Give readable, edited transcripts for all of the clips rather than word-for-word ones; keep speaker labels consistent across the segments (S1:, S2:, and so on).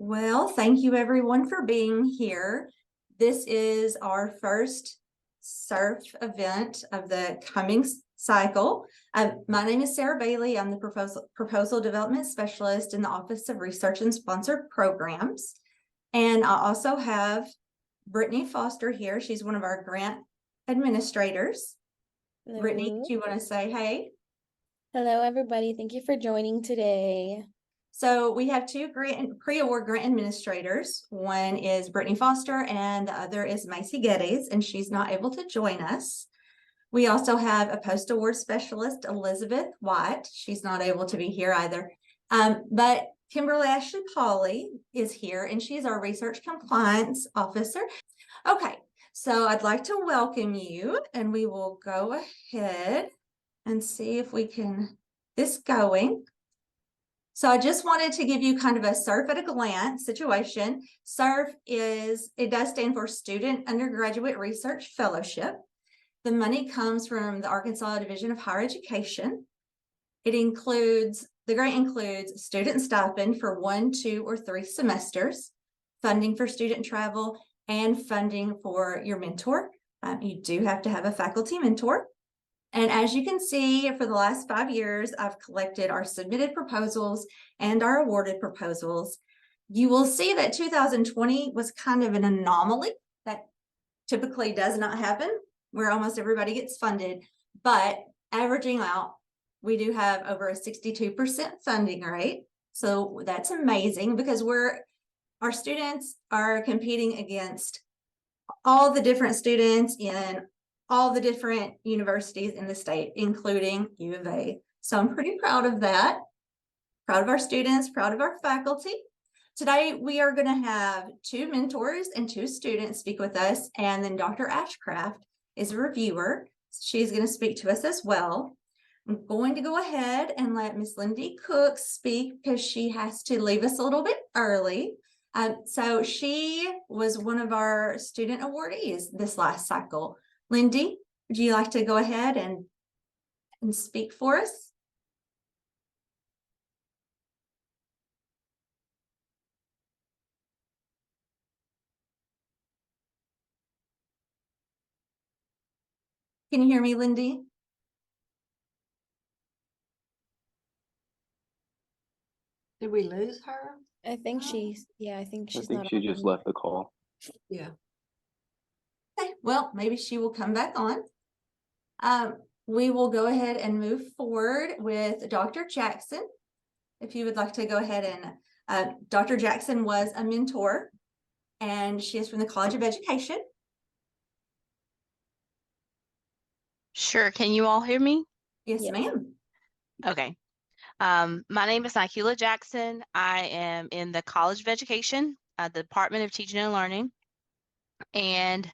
S1: Well, thank you everyone for being here. This is our first SURF event of the coming cycle. My name is Sarah Bailey. I'm the Proposal Development Specialist in the Office of Research and Sponsored Programs. And I also have Brittany Foster here. She's one of our grant administrators.
S2: Hello.
S1: Brittany, do you want to say hey?
S2: Hello, everybody. Thank you for joining today.
S1: So we have two pre-award grant administrators. One is Brittany Foster and the other is Macy Geddes, and she's not able to join us. We also have a post-award specialist, Elizabeth White. She's not able to be here either. But Kimberly Ashley Pauley is here, and she's our research compliance officer. Okay, so I'd like to welcome you, and we will go ahead and see if we can this going. So I just wanted to give you kind of a SURF at a glance situation. SURF does stand for Student Undergraduate Research Fellowship. The money comes from the Arkansas Division of Higher Education. The grant includes student stipend for 1, 2, or 3 semesters, funding for student travel, and funding for your mentor. You do have to have a faculty mentor. And as you can see, for the last 5 years, I've collected our submitted proposals and our awarded proposals. You will see that 2020 was kind of an anomaly that typically does not happen, where almost everybody gets funded. But averaging out, we do have over a 62% funding rate. So that's amazing because our students are competing against all the different students in all the different universities in the state, including U of A. So I'm pretty proud of that. Proud of our students, proud of our faculty. Today, we are going to have 2 mentors and 2 students speak with us, and then Dr. Ashcraft is a reviewer. She's going to speak to us as well. I'm going to go ahead and let Miss Lindy Cook speak because she has to leave us a little bit early. So she was one of our student awardees this last cycle. Lindy, would you like to go ahead and speak for us? Can you hear me, Lindy?
S3: Did we lose her?
S2: I think she's
S4: I think
S2: not
S4: she just
S2: on.
S4: left the call.
S3: Yeah.
S1: Okay, well, maybe she will come back on. We will go ahead and move forward with Dr. Jackson. If you would like to go ahead and, Dr. Jackson was a mentor, and she is from the College of Education.
S5: Sure. Can you all hear me?
S1: Yes,
S2: Yes.
S1: ma'am.
S5: Okay. My name is Nikela Jackson. I am in the College of Education, the Department of Teaching and Learning. And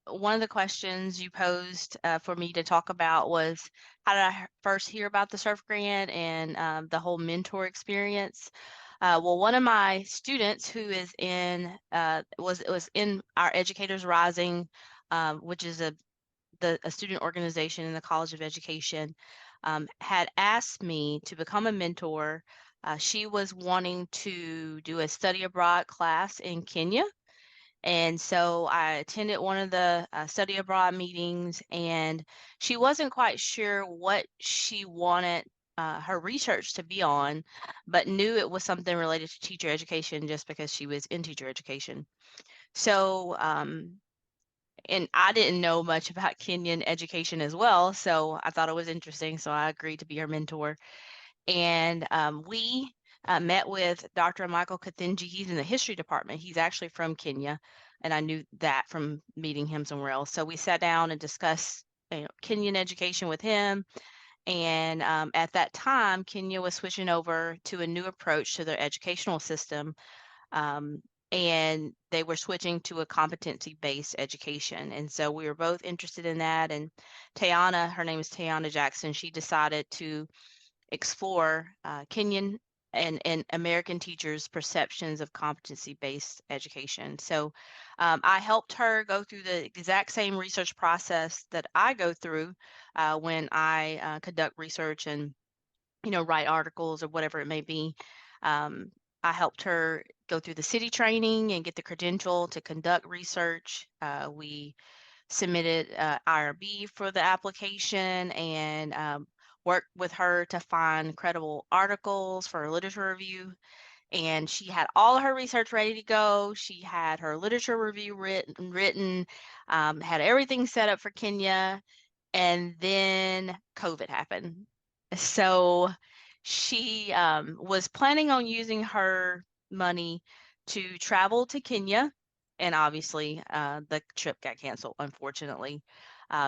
S5: one of the questions you posed for me to talk about was how did I first hear about the SURF grant and the whole mentor experience. Well, one of my students who is in was in our Educators Rising, which is a student organization in the College of Education, had asked me to become a mentor. She was wanting to do a study abroad class in Kenya. And so I attended one of the study abroad meetings, and she wasn't quite sure what she wanted her research to be on, but knew it was something related to teacher education just because she was in teacher education. So, and I didn't know much about Kenyan education as well, so I thought it was interesting. So I agreed to be her mentor. And we met with Dr. Michael Kathinji. He's in the history department. He's actually from Kenya, and I knew that from meeting him somewhere else. So we sat down and discussed Kenyan education with him. And at that time, Kenya was switching over to a new approach to their educational system. And they were switching to a competency-based education. And so we were both interested in that. And Tayana, her name is Tayana Jackson, she decided to explore Kenyan and American teachers' perceptions of competency-based education. So I helped her go through the exact same research process that I go through when I conduct research and write articles or whatever it may be. I helped her go through the city training and get the credential to conduct research. We submitted IRB for the application and worked with her to find credible articles for her literature review. And she had all of her research ready to go. She had her literature review written, had everything set up for Kenya, and then COVID happened. So she was planning on using her money to travel to Kenya, and obviously the trip got canceled, unfortunately.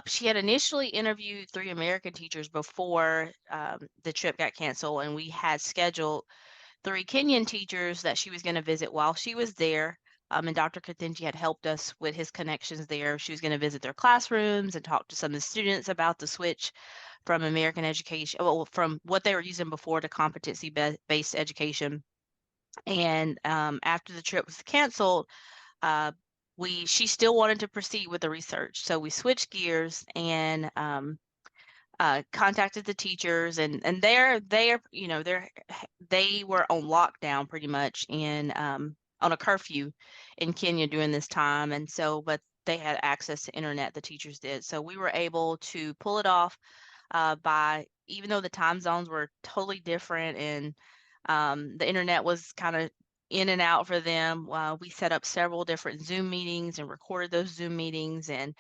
S5: She had initially interviewed 3 American teachers before the trip got canceled, and we had scheduled 3 Kenyan teachers that she was going to visit while she was there. And Dr. Kathinji had helped us with his connections there. She was going to visit their classrooms and talk to some of the students about the switch from American education, well, from what they were using before to competency-based education. And after the trip was canceled, she still wanted to proceed with the research. So we switched gears and contacted the teachers, and they were on lockdown pretty much on a curfew in Kenya during this time, and so but they had access to internet, the teachers did, so we were able to pull it off by, even though the time zones were totally different and the internet was kind of in and out for them. We set up several different Zoom meetings and recorded those Zoom meetings, and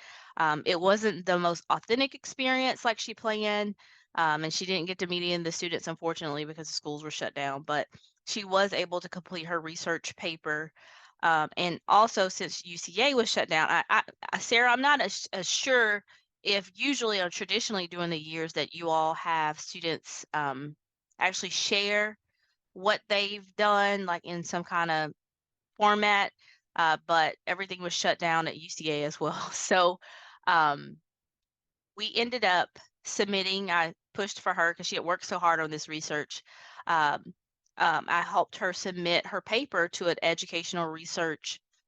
S5: it wasn't the most authentic experience like she planned, and she didn't get to meet any of the students, unfortunately, because the schools were shut down, but she was able to complete her research paper. And also, since UCA was shut down, Sarah, I'm not as sure if usually or traditionally during the years that you all have students actually share what they've done, like in some kind of format, but everything was shut down at UCA as well. So we ended up submitting, I pushed for her because she had worked so hard on this research. I helped her submit her paper to an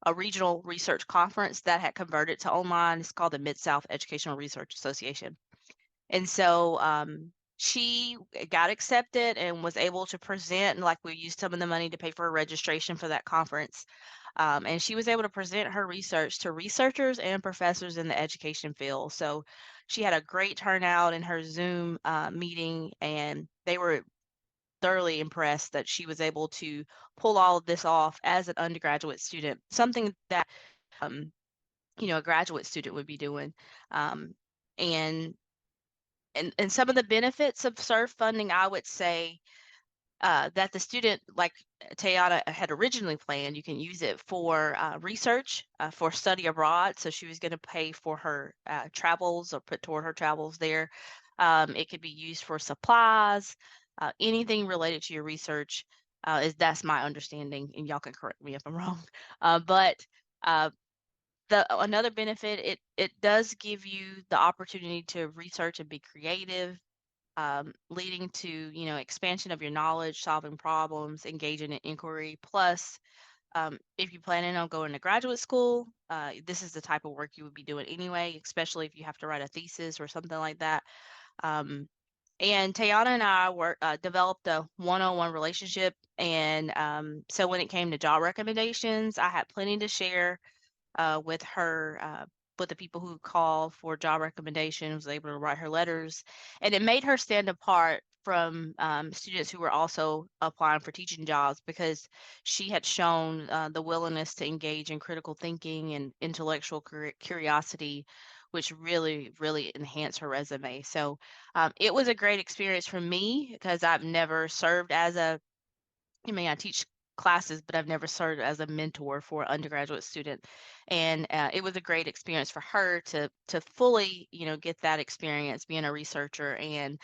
S5: a regional research conference that had converted to online. It's called the Mid-South Educational Research Association. And so she got accepted and was able to present, and like we used some of the money to pay for her registration for that conference. And she was able to present her research to researchers and professors in the education field. So she had a great turnout in her Zoom meeting, and they were thoroughly impressed that she was able to pull all of this off as an undergraduate student, something that a graduate student would be doing. And some of the benefits of SURF funding, I would say that the student, like Tayana had originally planned, you can use it for research, for study abroad. So she was going to pay for her travels or put toward her travels there. It could be used for supplies, anything related to your research. That's my understanding, and y'all can correct me if I'm wrong. But another benefit, it does give you the opportunity to research and be creative, leading to expansion of your knowledge, solving problems, engaging in inquiry. Plus, if you're planning on going to graduate school, this is the type of work you would be doing anyway, especially if you have to write a thesis or something like that. And Tayana and I developed a one-on-one relationship, and so when it came to job recommendations, I had plenty to share with her, with the people who called for job recommendations, was able to write her letters, and it made her stand apart from students who were also applying for teaching jobs, because she had shown the willingness to engage in critical thinking and intellectual curiosity, which really, really enhanced her resume. So it was a great experience for me, because I've never served as I teach classes, but I've never served as a mentor for an undergraduate student. And it was a great experience for her to fully, get that experience being a researcher and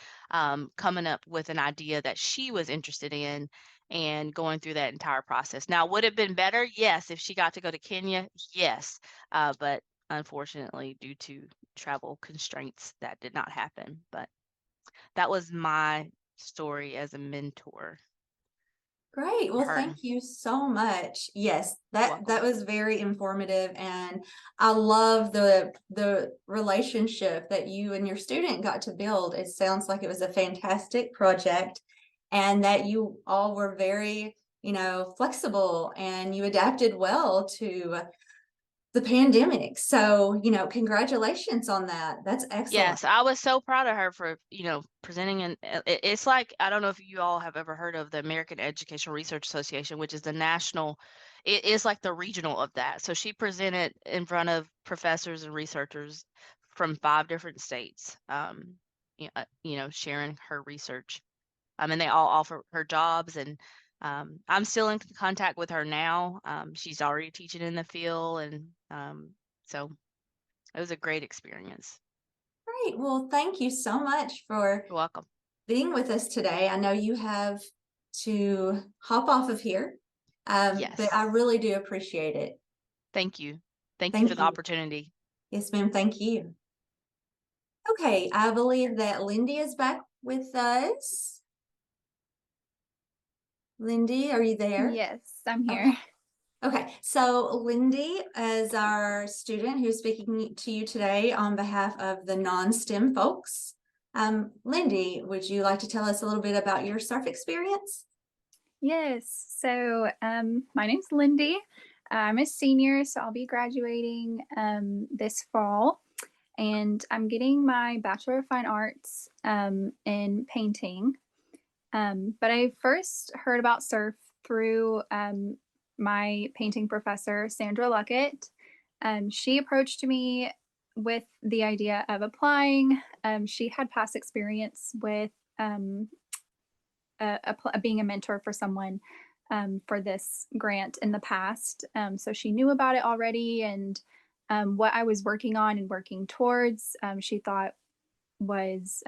S5: coming up with an idea that she was interested in and going through that entire process. Now, would it have been better? Yes. If she got to go to Kenya, yes. But unfortunately, due to travel constraints, that did not happen. But that was my story as a mentor.
S1: Great. Well,
S5: Her.
S1: thank you so much. Yes, that
S5: welcome.
S1: was very informative, and I love the relationship that you and your student got to build. It sounds like it was a fantastic project, and that you all were very flexible, and you adapted well to the pandemic. So, congratulations on that. That's excellent.
S5: Yes, I was so proud of her for, presenting, and it's like, I don't know if you all have ever heard of the American Educational Research Association, which is the national, it is like the regional of that. So she presented in front of professors and researchers from 5 different states, sharing her research. And they all offer her jobs, and I'm still in contact with her now. She's already teaching in the field, and so it was a great experience.
S1: Great. Well, thank you so much for
S5: You're welcome.
S1: being with us today. I know you have to hop off of here,
S5: Yes.
S1: but I really do appreciate it.
S5: Thank you. Thank you
S1: Thank
S5: for the
S1: you.
S5: opportunity.
S1: Yes, ma'am. Thank you. Okay, I believe that Lindy is back with us. Lindy, are you there?
S4: Yes, I'm
S1: Okay.
S4: here.
S1: Okay, so Lindy is our student who's speaking to you today on behalf of the non-STEM folks. Lindy, would you like to tell us a little bit about your surf experience?
S4: Yes, so my name's Lindy. I'm a senior, so I'll be graduating this fall, and I'm getting my Bachelor of Fine Arts in painting. But I first heard about surf through my painting professor, Sandra Luckett. She approached me with the idea of applying. She had past experience with being a mentor for someone for this grant in the past. So she knew about it already, and what I was working on and working towards, she thought was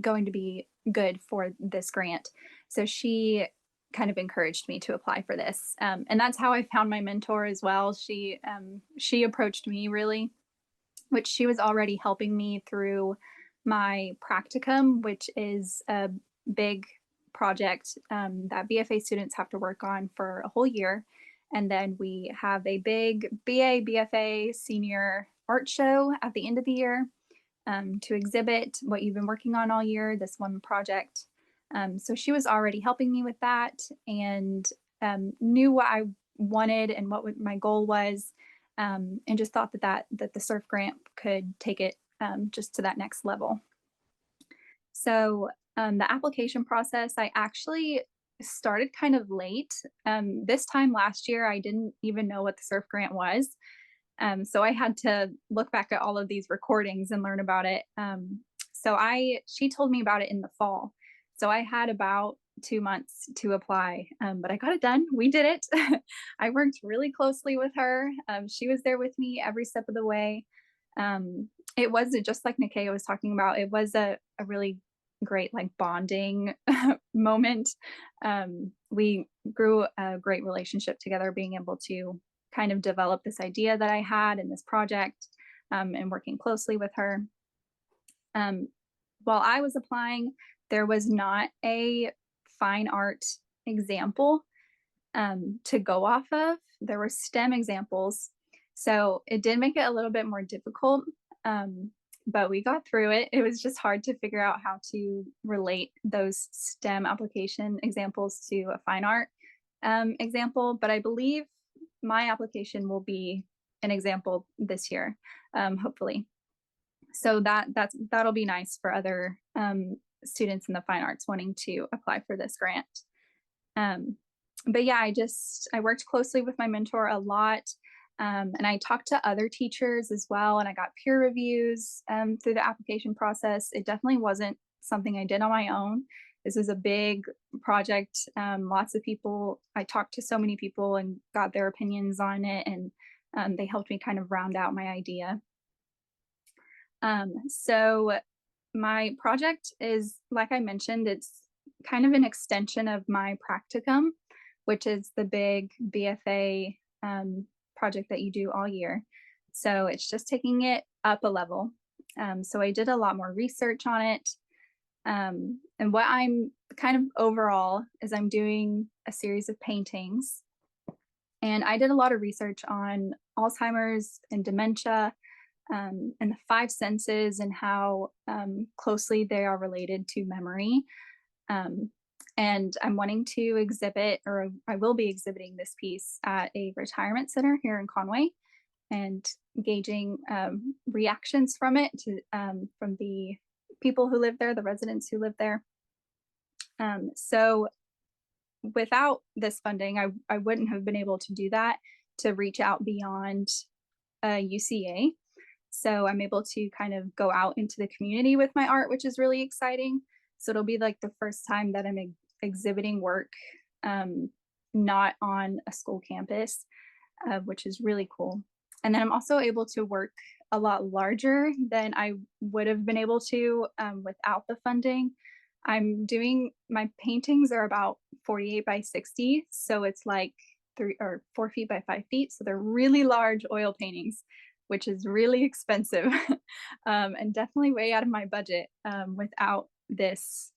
S4: going to be good for this grant. So she kind of encouraged me to apply for this. And that's how I found my mentor as well. She approached me really, which she was already helping me through my practicum, which is a big project that BFA students have to work on for a whole year. And then we have a big BA, BFA senior art show at the end of the year to exhibit what you've been working on all year, this one project. So she was already helping me with that, and knew what I wanted and what my goal was, and just thought that the surf grant could take it just to that next level. So the application process, I actually started kind of late. This time last year, I didn't even know what the surf grant was. So I had to look back at all of these recordings and learn about it. She told me about it in the fall. So I had about 2 months to apply, but I got it done. We did it. I worked really closely with her. She was there with me every step of the way. It wasn't just like Nikaya was talking about. It was a really great like bonding moment. We grew a great relationship together, being able to kind of develop this idea that I had in this project, and working closely with her. While I was applying, there was not a fine art example to go off of. There were STEM examples. So it did make it a little bit more difficult, but we got through it. It was just hard to figure out how to relate those STEM application examples to a fine art example. But I believe my application will be an example this year, hopefully. So that'll be nice for other students in the fine arts wanting to apply for this grant. But yeah, I worked closely with my mentor a lot, and I talked to other teachers as well, and I got peer reviews through the application process. It definitely wasn't something I did on my own. This is a big project. Lots of people, I talked to so many people and got their opinions on it, and they helped me kind of round out my idea. So my project is, like I mentioned, it's kind of an extension of my practicum, which is the big BFA project that you do all year. So it's just taking it up a level. So I did a lot more research on it. And what I'm kind of overall is I'm doing a series of paintings, and I did a lot of research on Alzheimer's and dementia, and the 5 senses and how closely they are related to memory. And I'm wanting to exhibit, or I will be exhibiting this piece at a retirement center here in Conway, and gauging reactions from it from the people who live there, the residents who live there. So without this funding, I wouldn't have been able to do that, to reach out beyond UCA. So I'm able to kind of go out into the community with my art, which is really exciting. So it'll be like the first time that I'm exhibiting work not on a school campus, which is really cool. And then I'm also able to work a lot larger than I would have been able to without the funding. My paintings are about 48 by 60. So it's like 4 feet by 5 feet. So they're really large oil paintings, which is really expensive and definitely way out of my budget without this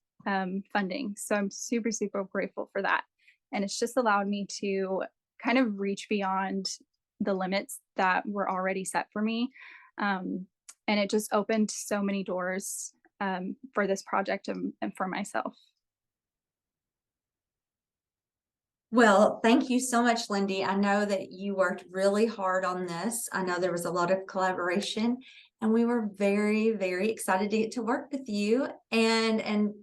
S4: funding. So I'm super, super grateful for that. And it's just allowed me to kind of reach beyond the limits that were already set for me. And it just opened so many doors for this project and for myself.
S1: Well, thank you so much, Lindy. I know that you worked really hard on this. I know there was a lot of collaboration, and we were very, very excited to get to work with you and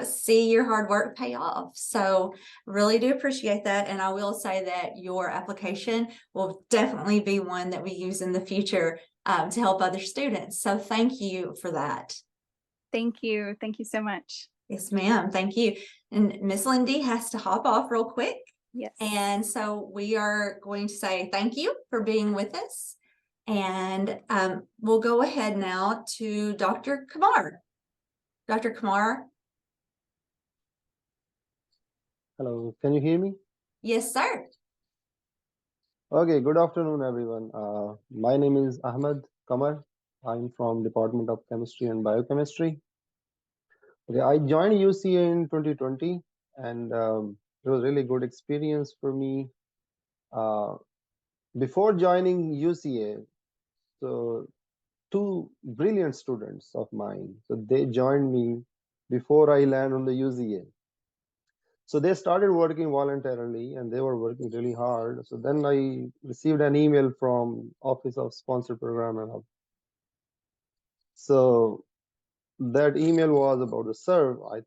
S1: see your hard work pay off. So really do appreciate that. And I will say that your application will definitely be one that we use in the future to help other students. So thank you for that.
S4: Thank you. Thank you so much.
S1: Yes, ma'am. Thank you. And Miss Lindy has to hop off real quick.
S4: Yes.
S1: And so we are going to say thank you for being with us. And we'll go ahead now to Dr. Kumar. Dr. Kumar.
S6: Hello, can you hear me?
S1: Yes, sir.
S6: Okay, good afternoon, everyone. My name is Ahmed Kamar. I'm from Department of Chemistry and Biochemistry. Okay, I joined UCA in 2020, and it was really good experience for me. Before joining UCA, so two brilliant students of mine, so they joined me before I landed on the UCA. So they started working voluntarily and they were working really hard. So then I received an email from Office of Sponsored Program and Hub. So that email was about the SERV.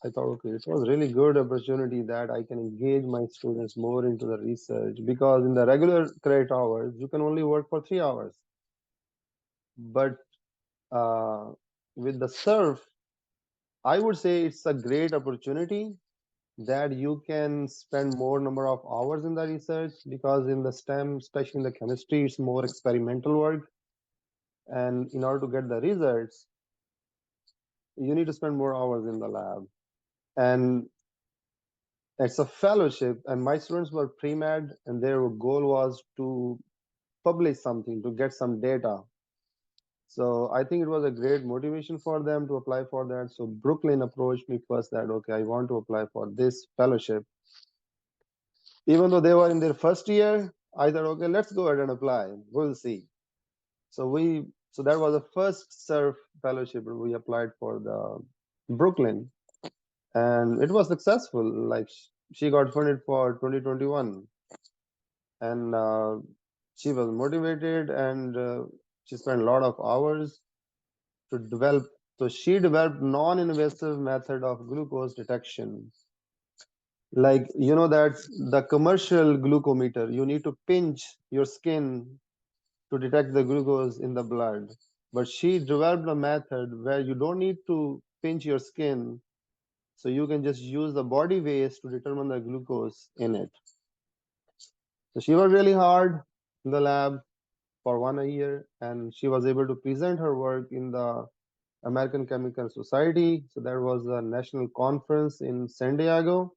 S6: I thought, okay, it was really good opportunity that I can engage my students more into the research, because in the regular credit hours, you can only work for 3 hours. But with the SERV, I would say it's a great opportunity that you can spend more number of hours in the research, because in the STEM, especially in the chemistry, it's more experimental work. And in order to get the results, you need to spend more hours in the lab. And it's a fellowship, and my students were pre-med, and their goal was to publish something, to get some data. So I think it was a great motivation for them to apply for that. So Brooklyn approached me first that, okay, I want to apply for this fellowship. Even though they were in their first year, I thought, okay, let's go ahead and apply. We'll see. So that was the first SERV fellowship we applied for the Brooklyn, and it was successful. Like she got funded for 2021, and she was motivated, and she spent a lot of hours to develop. So she developed non-invasive method of glucose detection. Like, you know that the commercial glucometer, you need to pinch your skin to detect the glucose in the blood. But she developed a method where you don't need to pinch your skin, so you can just use the body weight to determine the glucose in it. So she worked really hard in the lab for 1 year, and she was able to present her work in the American Chemical Society. So there was a national conference in San Diego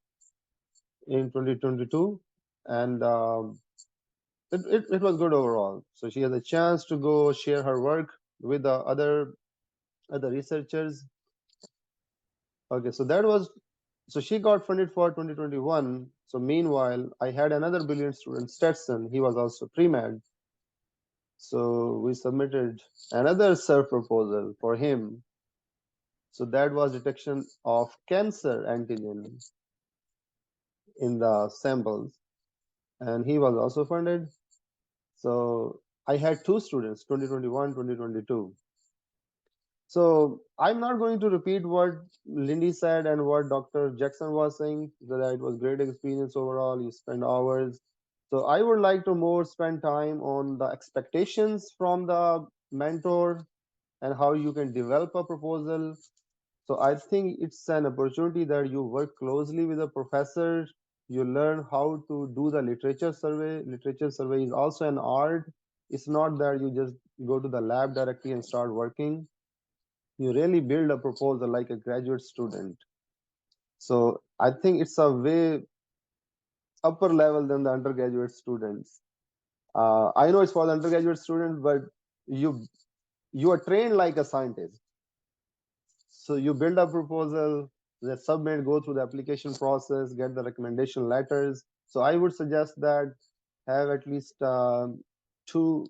S6: in 2022, and it was good overall. So she has a chance to go share her work with the other researchers. Okay, so she got funded for 2021. So meanwhile, I had another brilliant student, Stetson. He was also pre-med. So we submitted another SERV proposal for him. So that was detection of cancer antigen in the samples, and he was also funded. So I had two students, 2021, 2022. So I'm not going to repeat what Lindy said and what Dr. Jackson was saying, that it was great experience overall. You spend hours. So I would like to more spend time on the expectations from the mentor and how you can develop a proposal. So I think it's an opportunity that you work closely with a professor. You learn how to do the literature survey. Literature survey is also an art. It's not that you just go to the lab directly and start working. You really build a proposal like a graduate student. So I think it's a way upper level than the undergraduate students. I know it's for the undergraduate students, but you are trained like a scientist. So you build a proposal, they submit, go through the application process, get the recommendation letters. So I would suggest that have at least two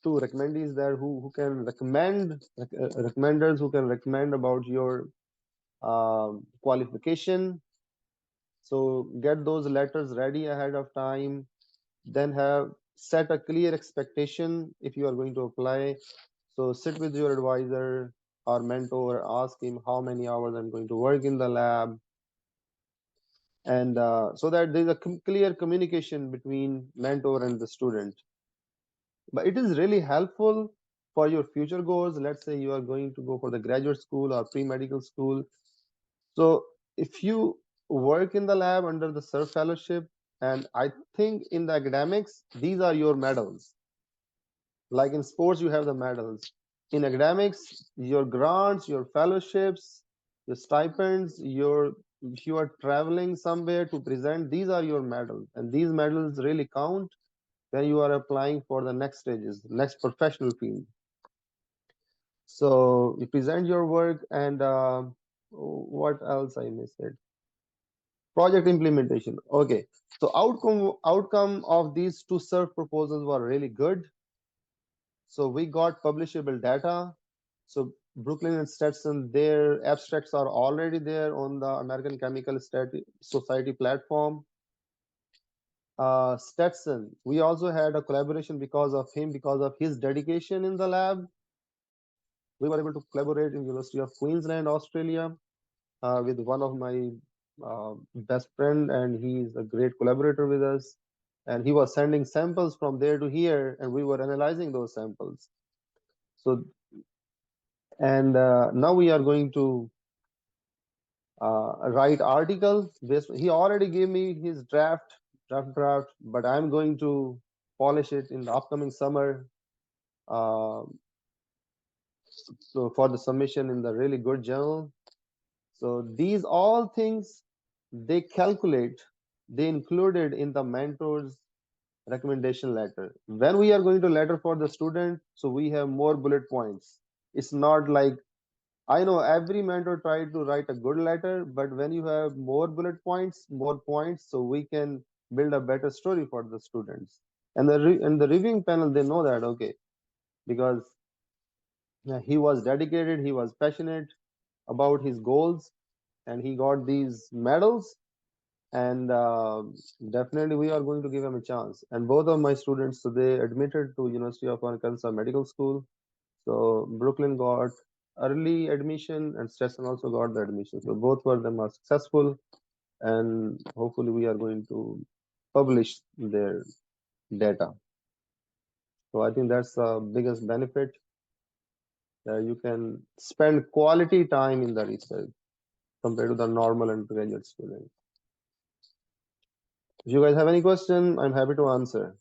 S6: recommendees there who can recommend, recommenders who can recommend about your qualification. So get those letters ready ahead of time, then have set a clear expectation if you are going to apply. So sit with your advisor or mentor, ask him how many hours I'm going to work in the lab. And so that there's a clear communication between mentor and the student. But it is really helpful for your future goals. Let's say you are going to go for the graduate school or pre-medical school. So if you work in the lab under the SURF fellowship, and I think in the academics, these are your medals. Like in sports, you have the medals. In academics, your grants, your fellowships, your stipends, if you are traveling somewhere to present, these are your medals. And these medals really count when you are applying for the next stages, next professional field. So you present your work, and what else I missed it? Project implementation. Okay, so outcome of these two SURF proposals were really good. So we got publishable data. So Brooklyn and Stetson, their abstracts are already there on the American Chemical Society platform. Stetson, we also had a collaboration because of him, because of his dedication in the lab. We were able to collaborate in University of Queensland, Australia, with one of my best friend, and he's a great collaborator with us. And he was sending samples from there to here, and we were analyzing those samples. So, and now we are going to write articles. He already gave me his draft, but I'm going to polish it in the upcoming summer. So for the submission in the really good journal. So these all things they calculate, they included in the mentor's recommendation letter. When we are going to letter for the student, so we have more bullet points. It's not like, I know every mentor tried to write a good letter, but when you have more bullet points, so we can build a better story for the students. And the reviewing panel, they know that, okay, because he was dedicated, he was passionate about his goals, and he got these medals. And definitely we are going to give him a chance. And both of my students, so they admitted to University of Arkansas Medical School. So Brooklyn got early admission and Stetson also got the admission. So both of them are successful, and hopefully we are going to publish their data. So I think that's the biggest benefit, that you can spend quality time in the research compared to the normal undergraduate student. If you guys have any question, I'm happy to answer.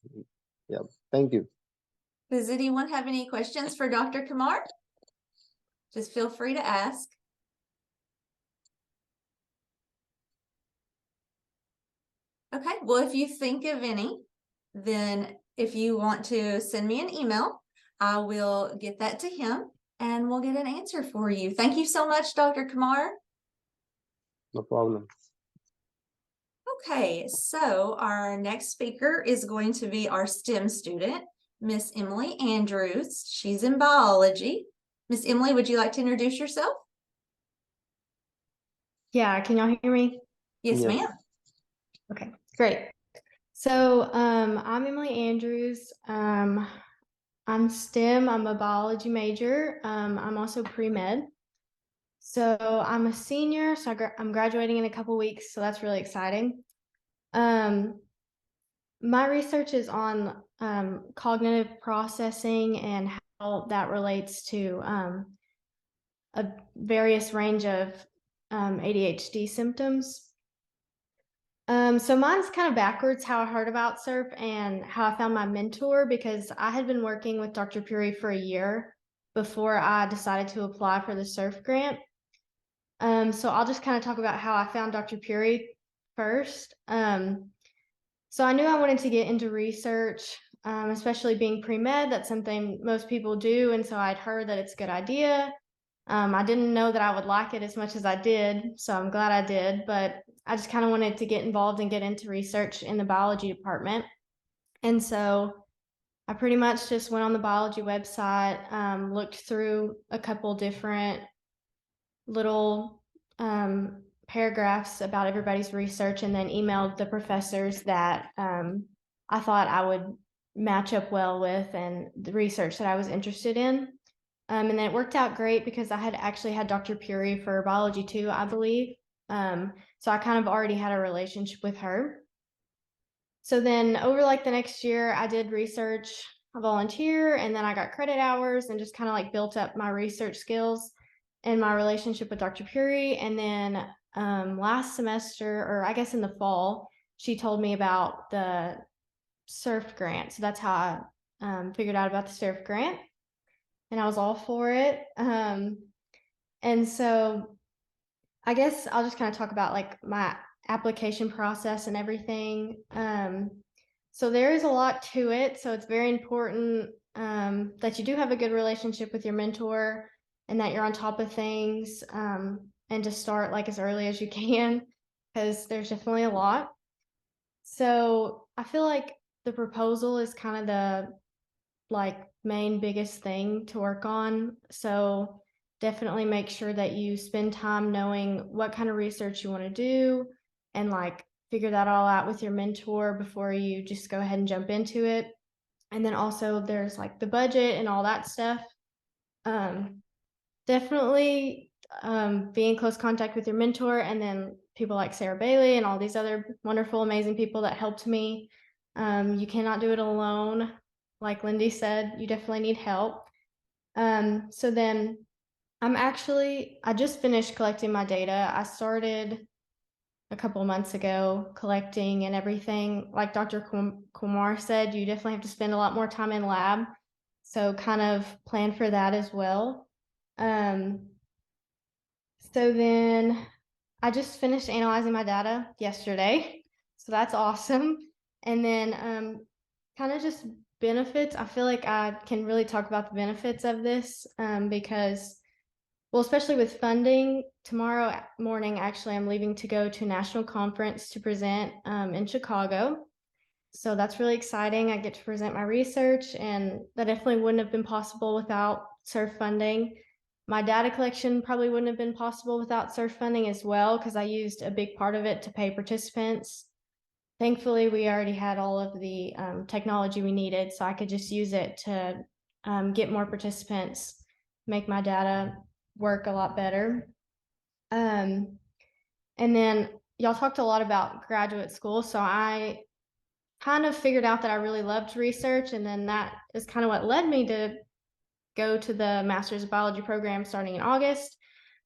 S6: Yeah, thank you.
S1: Does anyone have any questions for Dr. Kumar? Just feel free to ask. Okay, well, if you think of any, then if you want to send me an email, I will get that to him and we'll get an answer for you. Thank you so much, Dr. Kumar.
S6: No problem.
S1: Okay, so our next speaker is going to be our STEM student, Miss Emily Andrews. She's in biology. Miss Emily, would you like to introduce yourself?
S7: Yeah, can y'all hear me?
S1: Yes,
S6: Yes.
S1: ma'am.
S7: Okay, great. So, I'm Emily Andrews. I'm STEM. I'm a biology major. I'm also pre-med. So I'm a senior, so I'm graduating in a couple weeks, so that's really exciting. My research is on cognitive processing and how that relates to a various range of ADHD symptoms. So mine's kind of backwards how I heard about SURF and how I found my mentor, because I had been working with Dr. Puri for a year before I decided to apply for the SURF grant. So I'll just kind of talk about how I found Dr. Puri first. So I knew I wanted to get into research, especially being pre-med. That's something most people do. And so I'd heard that it's a good idea. I didn't know that I would like it as much as I did, so I'm glad I did, but I just kind of wanted to get involved and get into research in the biology department. And so I pretty much just went on the biology website, looked through a couple different little paragraphs about everybody's research, and then emailed the professors that I thought I would match up well with and the research that I was interested in. And then it worked out great because I had actually had Dr. Puri for biology too, I believe. So I kind of already had a relationship with her. So then over like the next year, I did research, I volunteer, and then I got credit hours and just kind of like built up my research skills and my relationship with Dr. Puri. And then last semester, or I guess in the fall, she told me about the SURF grant. So that's how I figured out about the SURF grant. And I was all for it. And so I guess I'll just kind of talk about like my application process and everything. So there is a lot to it. So it's very important that you do have a good relationship with your mentor and that you're on top of things, and to start like as early as you can, because there's definitely a lot. So I feel like the proposal is kind of the like main biggest thing to work on. So definitely make sure that you spend time knowing what kind of research you want to do and like figure that all out with your mentor before you just go ahead and jump into it. And then also there's like the budget and all that stuff. Definitely be in close contact with your mentor, and then people like Sarah Bailey and all these other wonderful, amazing people that helped me. You cannot do it alone. Like Lindy said, you definitely need help. So then I just finished collecting my data. I started a couple months ago collecting and everything. Like Dr. Kumar said, you definitely have to spend a lot more time in lab. So kind of plan for that as well. So then I just finished analyzing my data yesterday. So that's awesome. And then kind of just benefits. I feel like I can really talk about the benefits of this because, well, especially with funding, tomorrow morning, actually, I'm leaving to go to a national conference to present in Chicago. So that's really exciting. I get to present my research, and that definitely wouldn't have been possible without SURF funding. My data collection probably wouldn't have been possible without SURF funding as well, because I used a big part of it to pay participants. Thankfully, we already had all of the technology we needed, so I could just use it to get more participants, make my data work a lot better. And then y'all talked a lot about graduate school, so I kind of figured out that I really loved research, and then that is kind of what led me to go to the Master's of Biology program starting in August.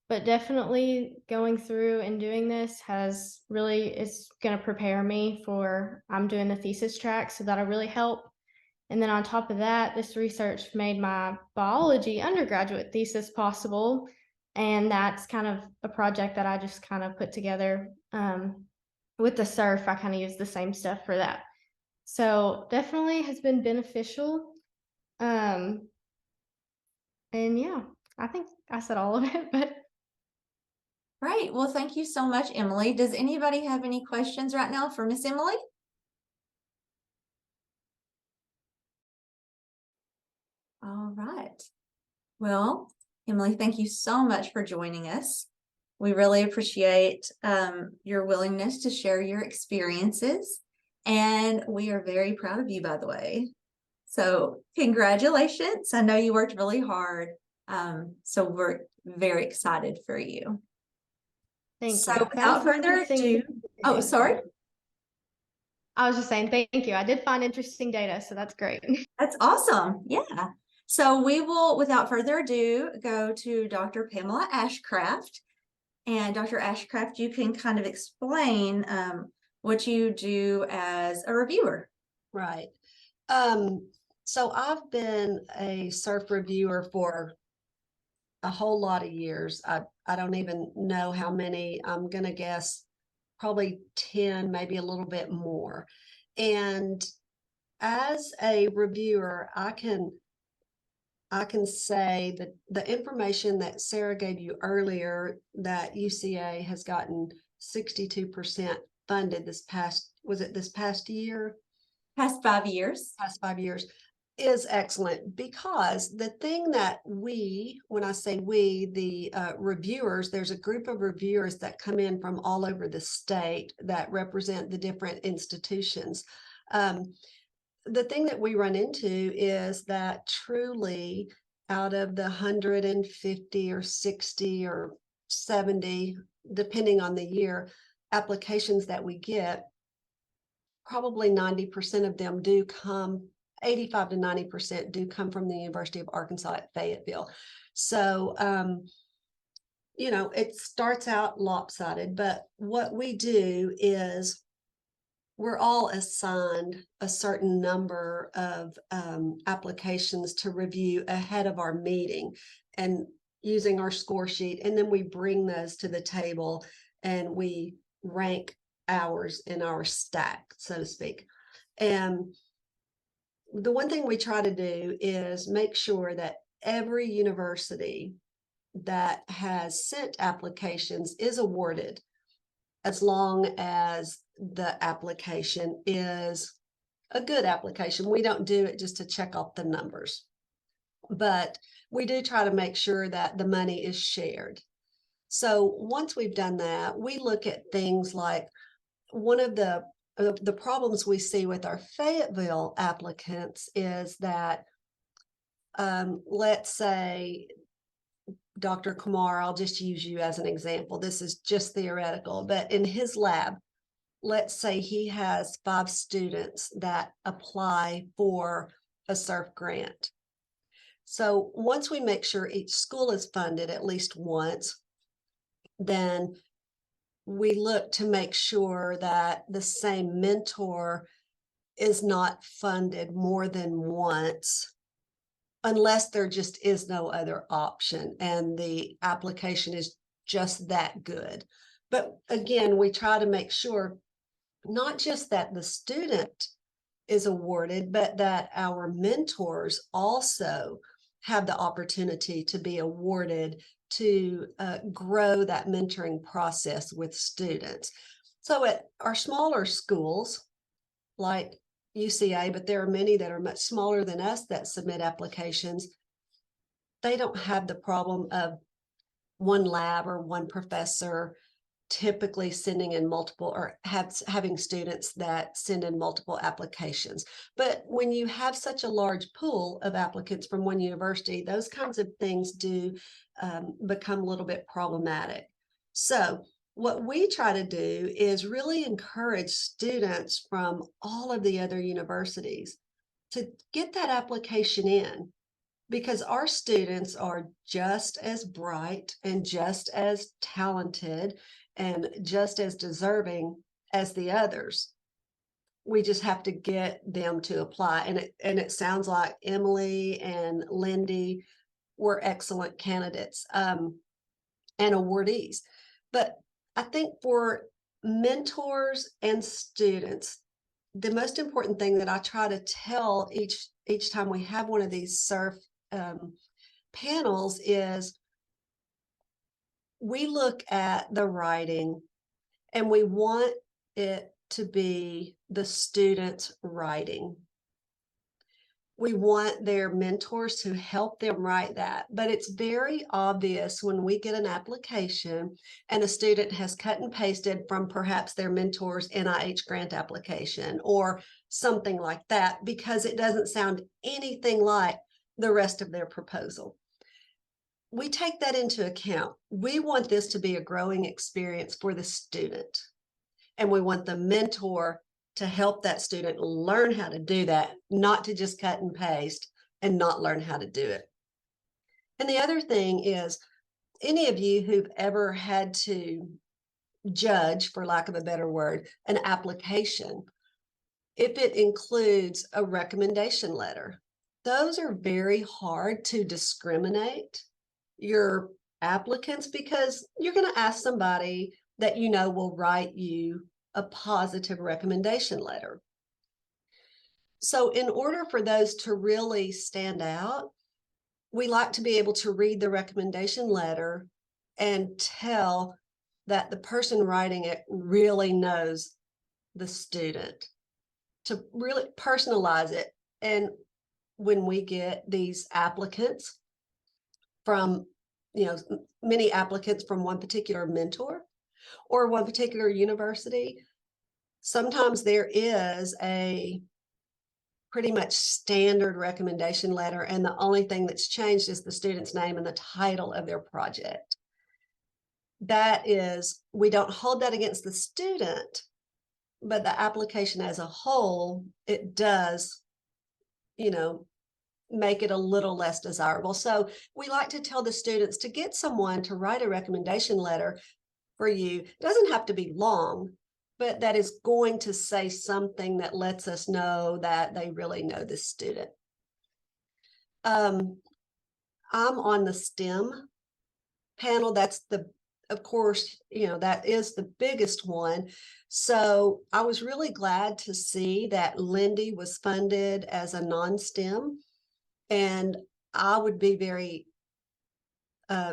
S7: But definitely going through and doing this is going to prepare me for, I'm doing the thesis track, so that'll really help. And then on top of that, this research made my biology undergraduate thesis possible. And that's kind of a project that I just kind of put together with the SURF. I kind of use the same stuff for that. So definitely has been beneficial. And yeah, I think I said all of it, but
S1: Great. Well, thank you so much, Emily. Does anybody have any questions right now for Miss Emily? All right. Well, Emily, thank you so much for joining us. We really appreciate your willingness to share your experiences, and we are very proud of you, by the way. So congratulations. I know you worked really hard. So we're very excited for you.
S7: Thank
S1: So
S7: you.
S1: without
S7: Found some
S1: further
S7: interesting
S1: ado, oh,
S7: data.
S1: sorry.
S7: I was just saying, thank you. I did find interesting data, so that's great.
S1: That's awesome. Yeah. So we will, without further ado, go to Dr. Pamela Ashcraft. And Dr. Ashcraft, you can kind of explain what you do as a reviewer.
S3: Right. So I've been a surf reviewer for a whole lot of years. I don't even know how many. I'm gonna guess probably 10, maybe a little bit more. And as a reviewer, I can say that the information that Sarah gave you earlier, that UCA has gotten 62% funded this past, was it this past year?
S1: Past 5 years.
S3: Past 5 years, is excellent, because the thing that when I say we, the reviewers, there's a group of reviewers that come in from all over the state that represent the different institutions. The thing that we run into is that truly, out of the 150 or 60 or 70, depending on the year, applications that we get, probably 90% of them do come, 85 to 90% do come from the University of Arkansas at Fayetteville. So, it starts out lopsided, but what we do is we're all assigned a certain number of applications to review ahead of our meeting, and using our score sheet, and then we bring those to the table and we rank ours in our stack, so to speak. And the one thing we try to do is make sure that every university that has sent applications is awarded, as long as the application is a good application. We don't do it just to check off the numbers, but we do try to make sure that the money is shared. So once we've done that, we look at things like, one of the problems we see with our Fayetteville applicants is that, let's say Dr. Kumar, I'll just use you as an example. This is just theoretical, but in his lab, let's say he has 5 students that apply for a surf grant. So once we make sure each school is funded at least once, then we look to make sure that the same mentor is not funded more than once, unless there just is no other option and the application is just that good. But again, we try to make sure not just that the student is awarded, but that our mentors also have the opportunity to be awarded to grow that mentoring process with students. So at our smaller schools, like UCA, but there are many that are much smaller than us that submit applications, they don't have the problem of one lab or one professor typically sending in multiple, or having students that send in multiple applications. But when you have such a large pool of applicants from one university, those kinds of things do become a little bit problematic. So what we try to do is really encourage students from all of the other universities to get that application in, because our students are just as bright and just as talented and just as deserving as the others. We just have to get them to apply. And it sounds like Emily and Lindy were excellent candidates and awardees. But I think for mentors and students, the most important thing that I try to tell each time we have one of these surf panels is, we look at the writing and we want it to be the student's writing. We want their mentors to help them write that. But it's very obvious when we get an application and a student has cut and pasted from perhaps their mentor's NIH grant application or something like that, because it doesn't sound anything like the rest of their proposal. We take that into account. We want this to be a growing experience for the student, and we want the mentor to help that student learn how to do that, not to just cut and paste and not learn how to do it. And the other thing is, any of you who've ever had to judge, for lack of a better word, an application, if it includes a recommendation letter, those are very hard to discriminate your applicants, because you're going to ask somebody that you know will write you a positive recommendation letter. So in order for those to really stand out, we like to be able to read the recommendation letter and tell that the person writing it really knows the student, to really personalize it. And when we get these applicants from, many applicants from one particular mentor or one particular university, sometimes there is a pretty much standard recommendation letter, and the only thing that's changed is the student's name and the title of their project. That is, we don't hold that against the student, but the application as a whole, it does, make it a little less desirable. So we like to tell the students to get someone to write a recommendation letter for you. It doesn't have to be long, but that is going to say something that lets us know that they really know this student. I'm on the STEM panel. That's of course, that is the biggest one. So I was really glad to see that Lindy was funded as a non-STEM. And I would be very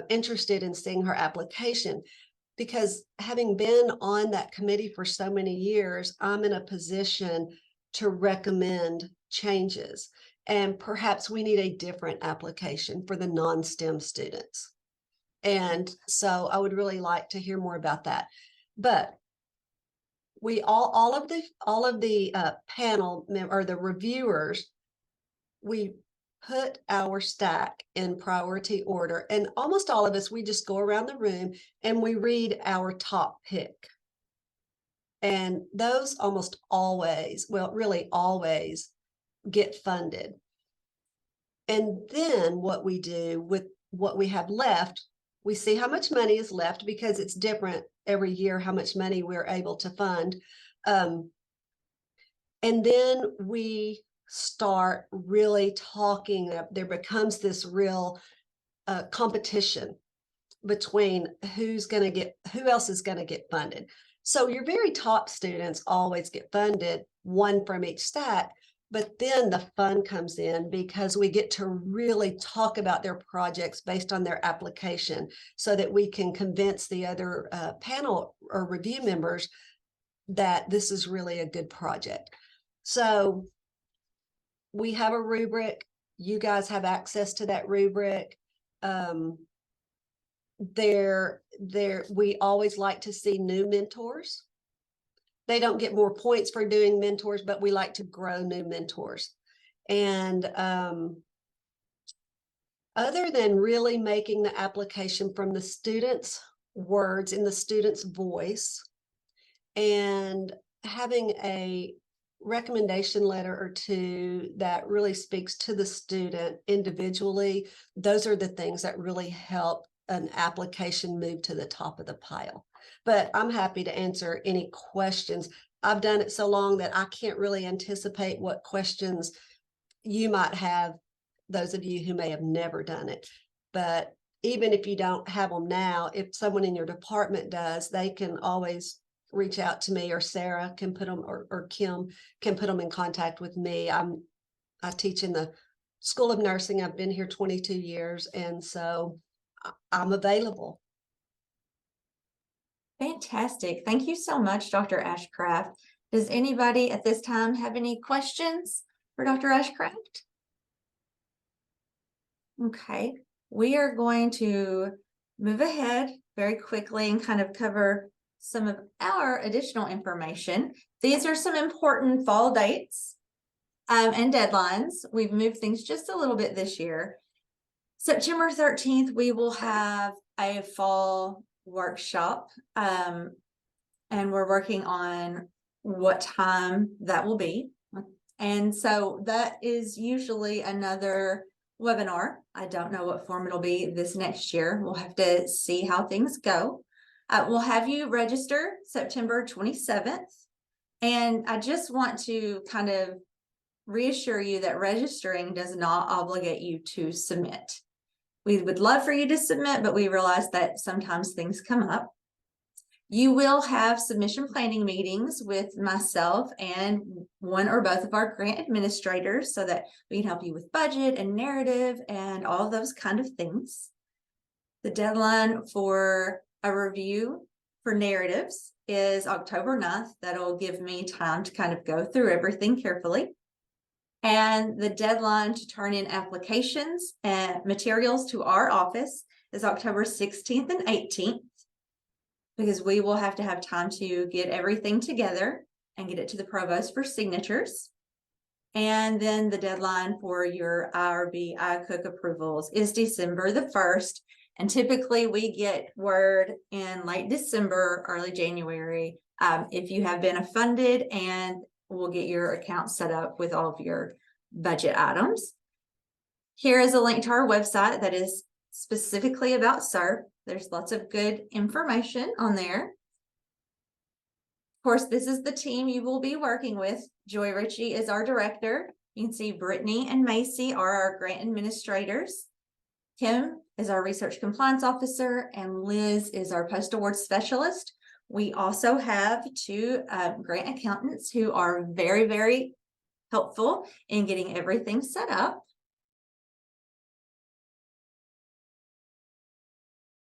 S3: interested in seeing her application, because having been on that committee for so many years, I'm in a position to recommend changes. And perhaps we need a different application for the non-STEM students. And so I would really like to hear more about that. But we all of the panel or the reviewers, we put our stack in priority order, and almost all of us, we just go around the room and we read our top pick. And those almost always, well, really always get funded. And then what we do with what we have left, we see how much money is left, because it's different every year how much money we're able to fund. And then we start really talking. There becomes this real competition between who else is going to get funded. So your very top students always get funded, one from each stack, but then the fun comes in, because we get to really talk about their projects based on their application, so that we can convince the other panel or review members that this is really a good project. So we have a rubric. You guys have access to that rubric. We always like to see new mentors. They don't get more points for doing mentors, but we like to grow new mentors. And other than really making the application from the student's words, in the student's voice, and having a recommendation letter or two that really speaks to the student individually, those are the things that really help an application move to the top of the pile. But I'm happy to answer any questions. I've done it so long that I can't really anticipate what questions you might have, those of you who may have never done it. But even if you don't have them now, if someone in your department does, they can always reach out to me, or Sarah can put them, or Kim can put them in contact with me. I teach in the School of Nursing. I've been here 22 years, and so I'm available.
S1: Fantastic. Thank you so much, Dr. Ashcraft. Does anybody at this time have any questions for Dr. Ashcraft? Okay, we are going to move ahead very quickly and kind of cover some of our additional information. These are some important fall dates and deadlines. We've moved things just a little bit this year. September 13th, we will have a fall workshop. And we're working on what time that will be. And so that is usually another webinar. I don't know what form it'll be this next year. We'll have to see how things go. We'll have you register September 27th. And I just want to kind of reassure you that registering does not obligate you to submit. We would love for you to submit, but we realize that sometimes things come up. You will have submission planning meetings with myself and one or both of our grant administrators so that we can help you with budget and narrative and all those kind of things. The deadline for a review for narratives is October 9th. That'll give me time to kind of go through everything carefully. And the deadline to turn in applications and materials to our office is October 16th and 18th. Because we will have to have time to get everything together and get it to the provost for signatures. And then the deadline for your IRB iCook approvals is December the 1st. And typically we get word in late December, early January, if you have been funded, and we'll get your account set up with all of your budget items. Here is a link to our website that is specifically about SERP. There's lots of good information on there. Of course, this is the team you will be working with. Joy Ritchie is our director. You can see Brittany and Macy are our grant administrators. Kim is our research compliance officer, and Liz is our post-award specialist. We also have two grant accountants who are very, very helpful in getting everything set up.